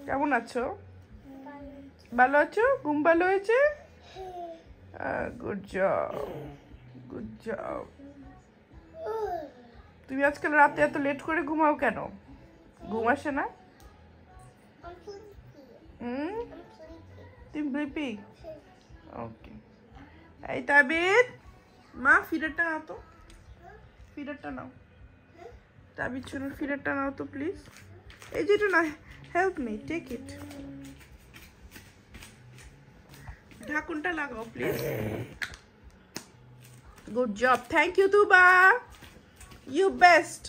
কেমন আছো? ভালো আছো? ঘুম ভালো হয়েছে? Good job, good job. তুমি আজকাল রাতে এত লেট করে ঘুমাও কেন? ঘুম আসে না? তুমি ব্লিপি? ওকে। এই তাবিদ, মা ফিডারটা নাও তো, ফিডারটা নাও। তাবিদ শুনুন, ফিডারটা নাও তো প্লিজ। এই যেটা না, হেল্প মি টেক ইট। ঢাকুনটা লাগাও please. Good job, thank you Tuba, you best.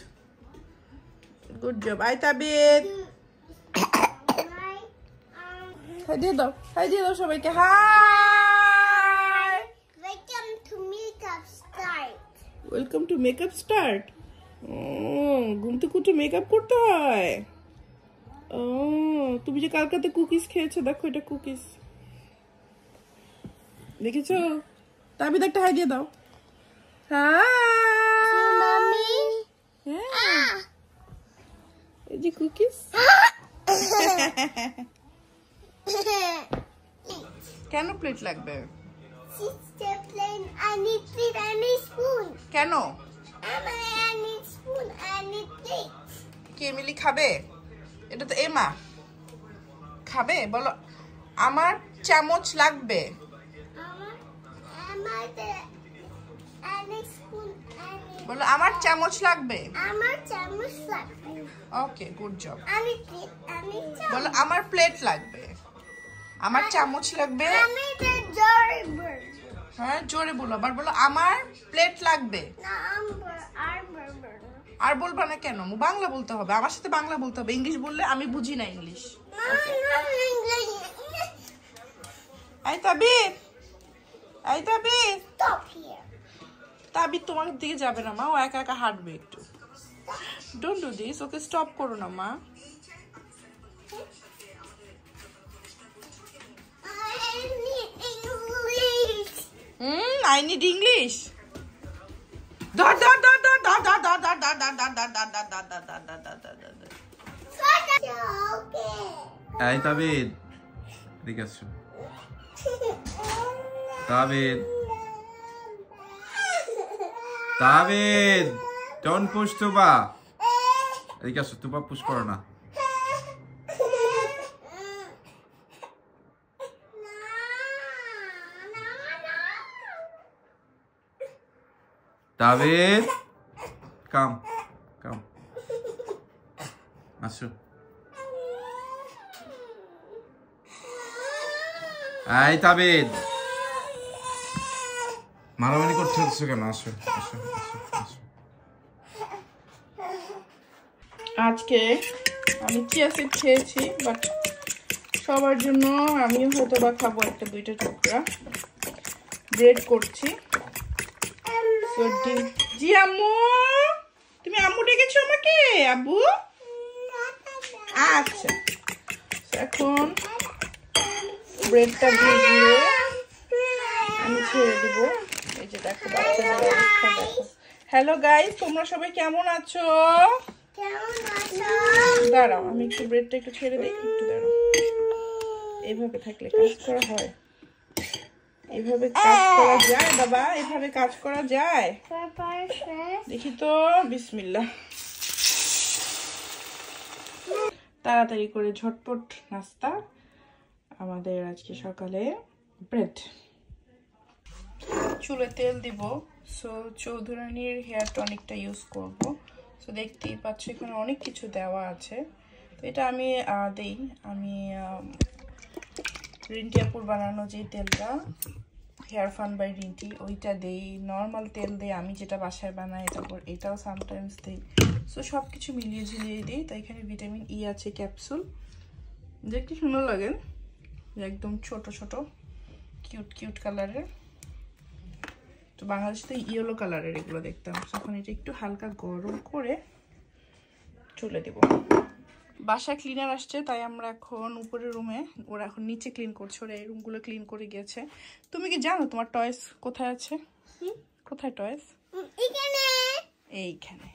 Good job. আই তাবিদ, হাই দিয়ে দাও, হাই দিয়ে দাও সবাইকে। Hi, welcome to makeup start. Welcome to makeup start. ঘুম থেকে উঠে মেকআপ করতে হয়। তুমি যে কালকাতে কুকিজ খেয়েছো, দেখো এটা কুকিজ, দেখেছো? তাবিদ একটা হাই দিয়ে দাও। হ্যাঁ, এই যে কুকিজ। কেন প্লেট লাগবে? কেন? কে মিলি খাবে? এটা তো এমা খাবে। বলো আমার চামচ লাগবে। বলো আমার চামচ লাগবে। ওকে, গুড জব। বলো আমার প্লেট লাগবে। আমার চামচ লাগবে। হ্যাঁ, জোরে বলো। আবার বলো আমার প্লেট লাগবে। আর বলবা না কেন? বাংলা বলতে হবে, আমার সাথে বাংলা বলতে হবে। ইংলিশ বললে আমি বুঝি না ইংলিশ। এই তাবিদ, এই তাবিদ, তাবিদ তোমার দিকে যাবে না মা, ও একা একা হাঁটবে একটু। Don't do this, okay stop করো না মা। I need English. Dot dot dot dot dot dot dot dot dot dot dot dot dot dot dot dot dot dot dot. Hey David, এদিকে আসো। David, David, don't push Tuba. এদিকে আসো, Tuba push করো না। David, come, come. আসো। এই তাবিদ, মারামারি করতে হচ্ছে কেন? আসো, আসো, আসো, আসো। আজকে আমি চিয়া সিড খেয়েছি, বাট সবার জন্য আমি হয়তো বা খাবো একটা দুইটা টুকরা। ব্রেড করছি। জি আম্মু, তুমি আম্মু ডেকেছো আমাকে? আব্বু, আচ্ছা। এখন ব্রেডটা ভিজিয়ে আমি ছেড়ে দিব। এই যে দেখো বাচ্চাদের অবস্থা দেখো। হ্যালো গাইস, তোমরা সবাই কেমন আছো? দাঁড়াও, আমি একটু ব্রেডটা একটু ছেড়ে দিই, একটু দাঁড়াও। এইভাবে থাকলে কাজ করা হয়? এভাবে কাজ করা যায় বাবা? এভাবে কাজ করা যায়? দেখি তো, বিসমিল্লাহ। তাড়াতাড়ি করে ঝটপট নাস্তা আমাদের আজকে সকালে। ব্রেড, চুলে তেল দিব। সো চৌধুরানীর হেয়ার টনিকটা ইউজ করব। সো দেখতেই পাচ্ছ এখানে অনেক কিছু দেওয়া আছে। তো এটা আমি দেই, আমি রিন্টি আপুর বানানো যে তেলটা, হেয়ার ফান বাই রিন্টি, ওইটা দেই। নর্মাল তেল দিই আমি, যেটা বাসায় বানাই, তারপর এটাও সামটাইমস দিই। সো সব কিছু মিলিয়ে ঝিলিয়ে দিই। তো এখানে ভিটামিন ই আছে ক্যাপসুল, দেখতে সুন্দর লাগে, একদম ছোট ছোট কিউট কিউট কালারের। তো বাংলাদেশে তো ইয়েলো কালারের এগুলো দেখতাম। তখন এটা একটু হালকা গরম করে চুলে দেব। বাসায় ক্লিনার আসছে, তাই আমরা এখন উপরের রুমে, ওরা এখন নিচে ক্লিন করছে, ওরা এই রুমগুলো ক্লিন করে গিয়েছে। তুমি কি জানো তোমার টয়েস কোথায় আছে? কোথায় টয়েস? এখানে, এইখানে।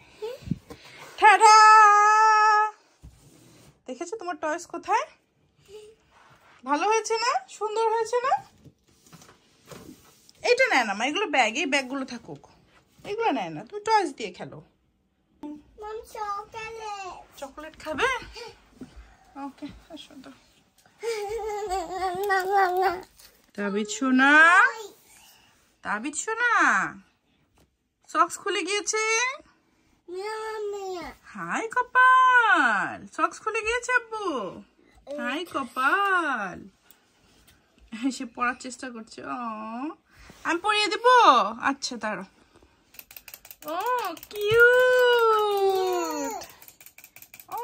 টাটা! দেখেছো তোমার টয়েস কোথায়? ভালো হয়েছে না? সুন্দর হয়েছে না? এটা নেয় না মা, এগুলো ব্যাগ, এই ব্যাগগুলো থাকুক, এগুলো নেয় না, তুমি টয়েস দিয়ে খেলো। মম চকলেট। চকলেট খাবে? ওকে, আসো তো। তাবিদ শোনা, তাবিদ শোনা, সক্স খুলে গিয়েছে। হাই কপাল, সক্স খুলে গিয়েছে আব্বু। হাই কপাল, সে পড়ার চেষ্টা করছে। ও, আমি পরিয়ে দেব? আচ্ছা দাঁড়ো। ও কিউট। ও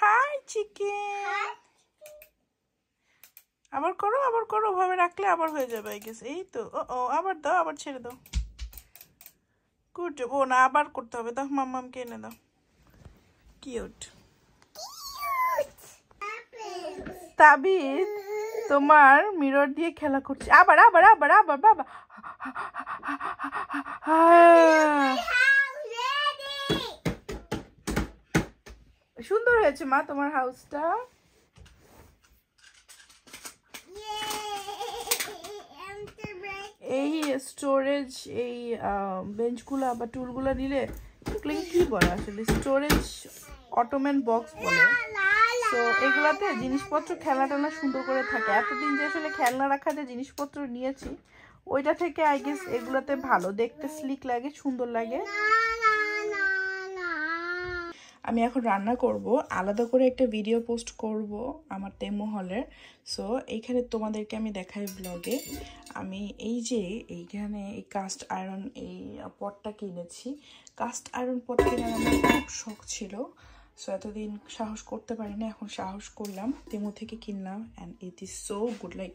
হাই চিকেন। আবার করো, আবার করো, ভাবে রাখলে আবার হয়ে যাবে আই গেস। এই তো। ও আবার দাও, আবার ছেড়ে দাও। গুড। ও না, আবার করতে হবে। দাও মাম্মামকে এনে দাও। কিউট। তাবিদ তোমার মিরর দিয়ে খেলা করছে। আবার আবার আবার আবার বাবা। সুন্দর হয়েছে মা তোমার হাউসটা। এই স্টোরেজ, এই বেঞ্চগুলো বা টুলগুলো নিলে কি বলে আসলে, স্টোরেজ অটোমেন বক্স বলে। তো এগুলাতে জিনিসপত্র খেলনা টেলনা সুন্দর করে থাকে। এতদিন যে আসলে খেলনা রাখা যে জিনিসপত্র নিয়েছি ওইটা থেকে আই গেস এগুলাতে ভালো দেখতে, স্লিক লাগে, সুন্দর লাগে। আমি এখন রান্না করব, আলাদা করে একটা ভিডিও পোস্ট করব আমার তেমো হলের। সো এইখানে তোমাদেরকে আমি দেখাই ব্লগে। আমি এই যে এইখানে এই কাস্ট আয়রন এই পটটা কিনেছি। কাস্ট আয়রন পট কেনার আমার খুব শখ ছিল। সো এতদিন সাহস করতে পারি না, এখন সাহস করলাম, তেমো থেকে কিনলাম। And it is so good. Like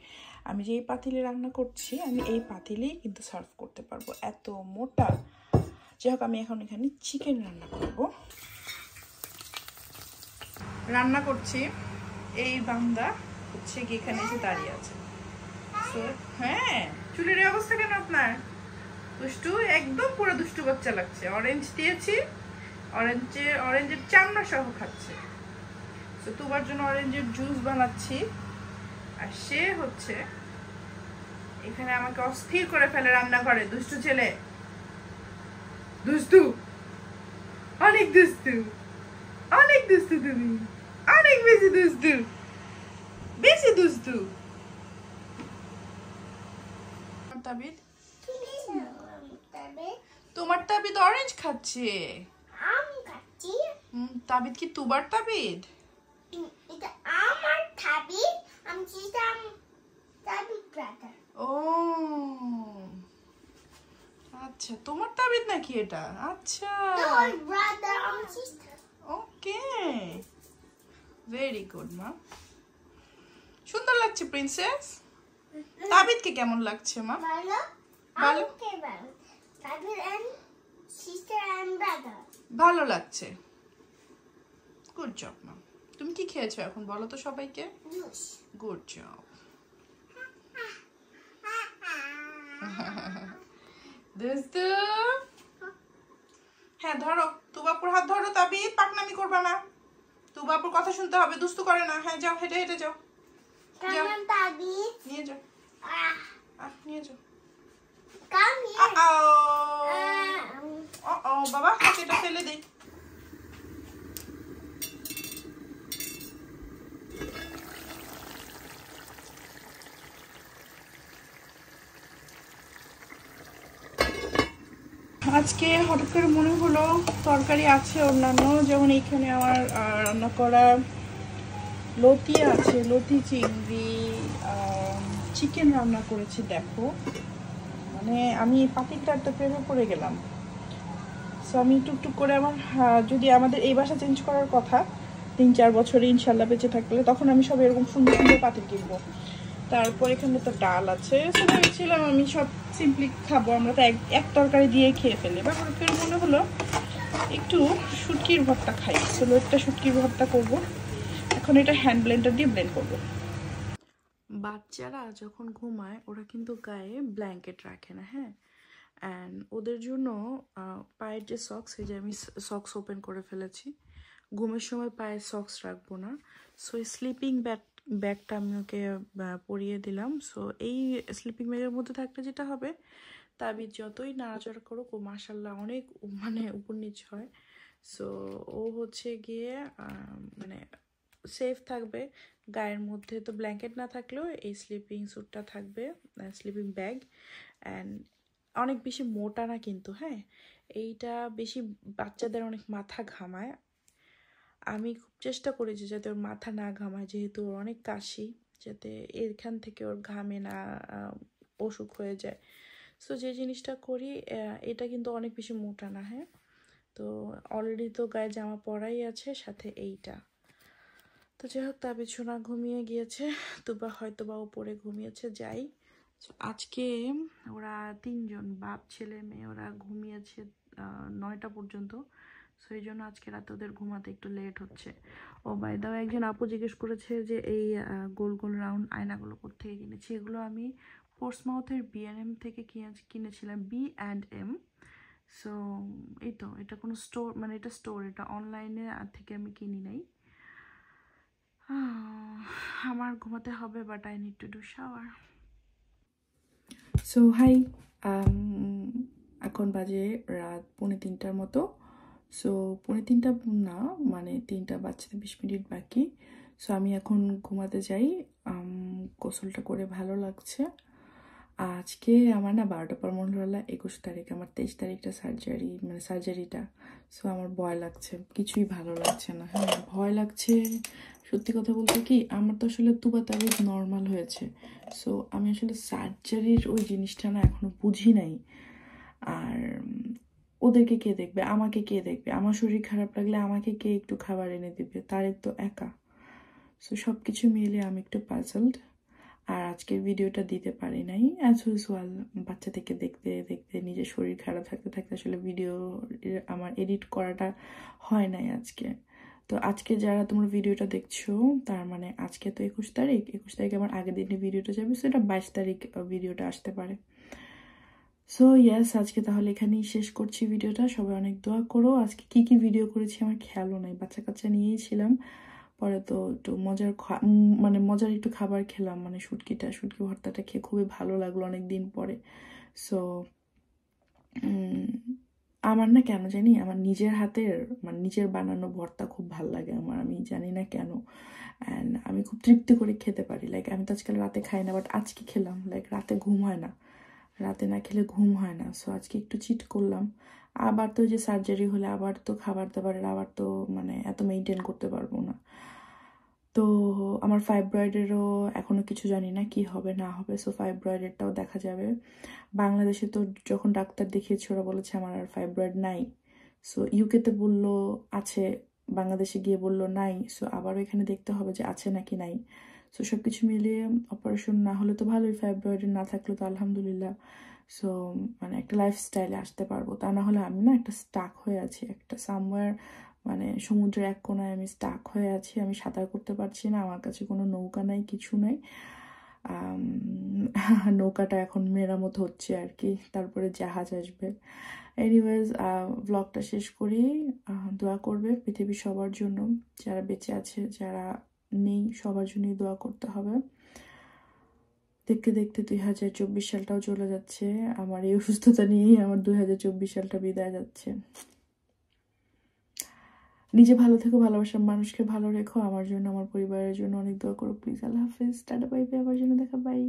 আমি যে এই পাতিলে রান্না করছি, আমি এই পাতিলেই কিন্তু সার্ভ করতে পারবো, এত মোটা। যাই হোক, আমি এখন এখানে চিকেন রান্না করব। রান্না করছি। এই বান্দা হচ্ছে কি এখানে এসে দাঁড়িয়ে আছে। সো হ্যাঁ, চুলের অবস্থা কেন আপনার? দুষ্টু, একদম পুরো দুষ্টু বাচ্চা লাগছে। অরেঞ্জ দিয়েছি, অরেঞ্জের চামড়া সহ খাচ্ছে। তো তোমার জন্য অরেঞ্জের জুস বানাচ্ছি। আর সে হচ্ছে এখানে আমাকে অস্থির করে ফেলে রান্না করে। দুষ্টু ছেলে, দুষ্টু, অনেক দুষ্টু, অনেক দুষ্টু, তুমি অনেক বেশি দুষ্টু, বেশি দুষ্টু। তাবিদ, তোমার তাবিদ অরেঞ্জ খাচ্ছে। তাবিদ কি তুবার তাবিদ? এটা আমার তাবিদ, আমি ছিলাম তাবিদ ব্রাদার। ও আচ্ছা, তোমার তাবিদ নাকি এটা? আচ্ছা, আমার ব্রাদার, আমার সিস্টার। ওকে, ভেরি গুড মা। সুন্দর লাগছে প্রিন্সেস। তাবিদকে কেমন লাগছে মা? ভালো, ভালো, তাবিদ এন্ড সিস্টার এন্ড ব্রাদার ভালো লাগছে। গুড জব মা। তুমি কি খেয়েছো এখন বলো তো সবাইকে? জুস। Good job. দুষ্টু, হ্যাঁ ধরো, তুবাপুর হাত ধরো। তাবিদ পাকনামি করবা না, তুবাপুর কথা শুনতে হবে, দুষ্টু করে না। হ্যাঁ যাও, হেঁটে হেঁটে যাও, কাম তাবিদ নিয়ে যাও, নিয়ে যাও। Come here. বাবা হাতেটা ফেলে দেই। আজকে হঠাৎ করে মনে হলো তরকারি আছে অন্যান্য, যেমন এইখানে আমার রান্না করা লতি আছে, লতি চিংড়ি, চিকেন রান্না করেছি। দেখো মানে আমি পাতিলটা একটা প্রেমে পড়ে গেলাম। সো আমি টুকটুক করে আমার যদি আমাদের এই বাসা চেঞ্জ করার কথা 3-4 বছরে ইনশাল্লাহ বেঁচে থাকলে, তখন আমি সব এরকম সুন্দর সুন্দর পাতিল কিনবো। তারপর এখানে তো ডাল আছে। সো ভেবেছিলাম আমি সব সিম্পলি খাবো, আমরা তো এক তরকারি দিয়ে খেয়ে ফেলি। বা হঠাৎ করে মনে হলো একটু শুটকির ভর্তা খাই। চলো একটা শুটকির ভর্তা করবো। এখন এটা হ্যান্ড ব্লেন্ডার দিয়ে ব্লেন্ড করবো। বাচ্চারা যখন ঘুমায় ওরা কিন্তু গায়ে ব্ল্যাঙ্কেট রাখে না, হ্যাঁ। অ্যান্ড ওদের জন্য পায়ের যে সক্স, এই যে আমি সক্স ওপেন করে ফেলেছি, ঘুমের সময় পায়ে সক্স রাখবো না। সো এই স্লিপিং ব্যাগটা আমি ওকে পরিয়ে দিলাম। সো এই স্লিপিং ব্যাগের মধ্যে থাকলে যেটা হবে, তাবিজ যতই নাড়াচাড়া করুক ও মাশাল্লাহ অনেক মানে উপর নিচ হয়। সো ও হচ্ছে গিয়ে মানে সেফ থাকবে গায়ের মধ্যে। তো ব্ল্যাঙ্কেট না থাকলেও এই স্লিপিং স্যুটটা থাকবে, স্লিপিং ব্যাগ। অ্যান্ড অনেক বেশি মোটা না কিন্তু, হ্যাঁ। এইটা বেশি বাচ্চাদের অনেক মাথা ঘামায়। আমি খুব চেষ্টা করেছি যাতে ওর মাথা না ঘামায়, যেহেতু ওর অনেক কাশি, যাতে এখান থেকে ওর ঘামে না অসুখ হয়ে যায়। সো যে জিনিসটা করি, এটা কিন্তু অনেক বেশি মোটা না, হ্যাঁ। তো অলরেডি তো গায়ে জামা পরাই আছে, সাথে এইটা। তো যাই হোক, তাবিজ সোনা ঘুমিয়ে গিয়েছে, তুবা হয়তো বা উপরে ঘুমিয়েছে, যাই। আজকে ওরা 3 জন, বাপ ছেলে মেয়ে, ওরা ঘুমিয়েছে 9টা পর্যন্ত। সো এই জন্য আজকে রাতে ওদের ঘুমাতে একটু লেট হচ্ছে। ও বাই দা ওয়ে, একজন আপু জিজ্ঞেস করেছে যে এই গোল গোল রাউন্ড আয়নাগুলো কোথেকে কিনেছি। এগুলো আমি পোর্টসমাউথের B&M থেকে কিনেছিলাম, B&M। সো এই তো, এটা কোনো স্টোর, মানে এটা স্টোর, এটা অনলাইনে থেকে আমি কিনি নাই। আমার ঘুমাতে হবে, but I need to do shower. So hi, এখন বাজে রাত 2:45 মতো। সো 2:45 না, মানে 3টা বাজতে 20 মিনিট বাকি। সো আমি এখন ঘুমাতে যাই। গোসলটা করে ভালো লাগছে। আজকে আমার না 12টা পর মনে হলো 21 তারিখ, আমার 23 তারিখটা সার্জারি, মানে সার্জারিটা। সো আমার ভয় লাগছে, কিছুই ভালো লাগছে না, হ্যাঁ ভয় লাগছে। সত্যি কথা বলতে কি, আমার তো আসলে তুবা তাবিজ নর্মাল হয়েছে। সো আমি আসলে সার্জারির ওই জিনিসটা না এখনো বুঝি নাই। আর ওদেরকে কে দেখবে, আমাকে কে দেখবে, আমার শরীর খারাপ লাগলে আমাকে কে একটু খাবার এনে দিবে, তারেক তো একা। সো সব কিছু মিলে আমি একটু পাজলড। আর আজকের ভিডিওটা দিতে পারি নাই অ্যাজ ইউজুয়াল, বাচ্চা থেকে দেখতে দেখতে নিজের শরীর খারাপ থাকতে থাকতে আসলে ভিডিও আমার এডিট করাটা হয় নাই আজকে। তো আজকে যারা তোমরা ভিডিওটা দেখছো, তার মানে আজকে তো 21 তারিখ, 21 তারিখ আমার আগের দিনে ভিডিওটা যাবে, সো এটা 22 তারিখ ভিডিওটা আসতে পারে। সো ইয়েস, আজকে তাহলে এখানেই শেষ করছি ভিডিওটা। সবাই অনেক দোয়া করো। আজকে কি কি ভিডিও করেছি আমার খেয়ালও নাই, বাচ্চা কাচ্চা নিয়েই ছিলাম। পরে তো একটু মানে মজার একটু খাবার খেলাম, মানে শুটকি ভর্তাটা খেয়ে খুবই ভালো লাগলো অনেক দিন পরে। সো আমার না কেন জানি আমার নিজের হাতের, মানে নিজের বানানো ভর্তা খুব ভালো লাগে আমার, আমি জানি না কেন। অ্যান্ড আমি খুব তৃপ্তি করে খেতে পারি। লাইক আমি তো আজকাল রাতে খাই না, বাট আজকে খেলাম। লাইক রাতে ঘুম হয় না, রাতে না খেলে ঘুম হয় না। সো আজকে একটু চিট করলাম। আবার তো যে সার্জারি হলে আবার তো খাবার দাবারের আবার তো মানে এত মেনটেন করতে পারবো না। তো আমার ফাইব্রয়েডেরও এখনো কিছু জানি না কি হবে না হবে। সো ফাইব্রয়েডেরটাও দেখা যাবে। বাংলাদেশে তো যখন ডাক্তার দেখিয়েছি ওরা বলেছে আমার আর ফাইব্রয়েড নাই। সো ইউকেতে বললো আছে, বাংলাদেশে গিয়ে বললো নাই। সো আবারও এখানে দেখতে হবে যে আছে নাকি নাই। সো সব কিছু মিলিয়ে অপারেশন না হলে তো ভালোই, ফাইব্রয়েড না থাকলে তো আলহামদুলিল্লাহ। সো মানে একটা লাইফস্টাইলে আসতে পারবো, তা না হলে আমি না একটা স্টাক হয়ে আছি একটা সামওয়্যার, মানে সমুদ্রের এক কোনায় আমি স্টাক হয়ে আছি। আমি সাঁতার করতে পারছি না, আমার কাছে কোনো নৌকা নাই, কিছু নাই। নৌকাটা এখন মেরামত হচ্ছে আর কি, তারপরে জাহাজ আসবে। এনিওয়েজ, ব্লগটা শেষ করি। দোয়া করবে পৃথিবীর সবার জন্য, যারা বেঁচে আছে যারা নেই সবার জন্যই দোয়া করতে হবে। দেখতে দেখতে 2024 সালটাও চলে যাচ্ছে। আমার এই অসুস্থতা নিয়েই আমার 2024 সালটা বিদায় যাচ্ছে। নিজে ভালো থেকো, ভালোবাসার মানুষকে ভালো রেখো। আমার জন্য, আমার পরিবারের জন্য অনেক দোয়া করো please. Allah Hafiz, tata bye bye, আবার জন্য দেখা, বাই।